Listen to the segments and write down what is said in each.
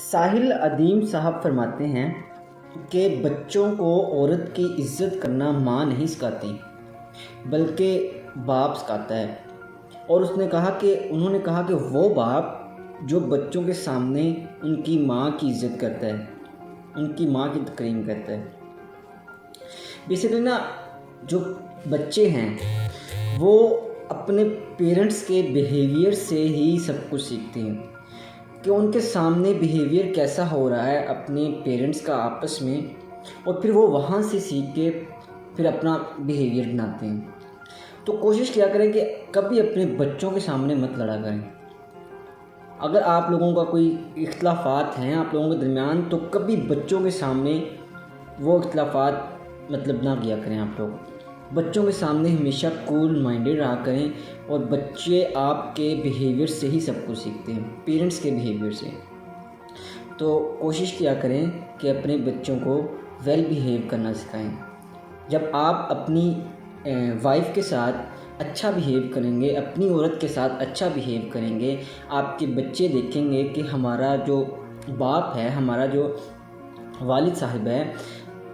ساحل ادیم صاحب فرماتے ہیں کہ بچوں کو عورت کی عزت کرنا ماں نہیں سکھاتی بلکہ باپ سکھاتا ہے، اور انہوں نے کہا کہ وہ باپ جو بچوں کے سامنے ان کی ماں کی عزت کرتا ہے، ان کی ماں کی تکریم کرتا ہے۔ بیسیکلی جو بچے ہیں وہ اپنے پیرنٹس کے بیہیویئر سے ہی سب کچھ سیکھتے ہیں کہ ان کے سامنے بیہیویئر کیسا ہو رہا ہے اپنے پیرنٹس کا آپس میں، اور پھر وہ وہاں سے سیکھ کے پھر اپنا بیہیویئر بناتے ہیں۔ تو کوشش کیا کریں کہ کبھی اپنے بچوں کے سامنے مت لڑا کریں۔ اگر آپ لوگوں کا کوئی اختلافات ہیں آپ لوگوں کے درمیان، تو کبھی بچوں کے سامنے وہ اختلافات نہ کیا کریں۔ آپ لوگ بچوں کے سامنے ہمیشہ کول مائنڈیڈ رہا کریں، اور بچے آپ کے بیہیویئر سے ہی سب کچھ سیکھتے ہیں، پیرنٹس کے بیہیویئر سے۔ تو کوشش کیا کریں کہ اپنے بچوں کو ویل بیہیو کرنا سکھائیں۔ جب آپ اپنی وائف کے ساتھ اچھا بیہیو کریں گے، اپنی عورت کے ساتھ اچھا بیہیو کریں گے، آپ کے بچے دیکھیں گے کہ ہمارا جو باپ ہے، ہمارا جو والد صاحب ہے،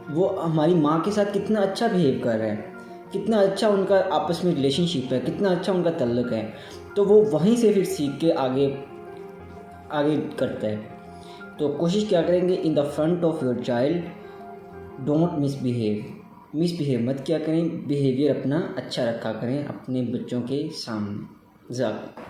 وہ ہماری ماں کے ساتھ کتنا اچھا بیہیو کر رہا ہے، کتنا اچھا ان کا آپس میں ریلیشن شپ ہے، کتنا اچھا ان کا تعلق ہے، تو وہ وہیں سے پھر سیکھ کے آگے کرتا ہے۔ تو کوشش کیا کریں گے in the front of your child don't misbehave مت کیا کریں، بیہیویئر اپنا اچھا رکھا کریں اپنے بچوں کے سامنے۔ جزاک اللہ۔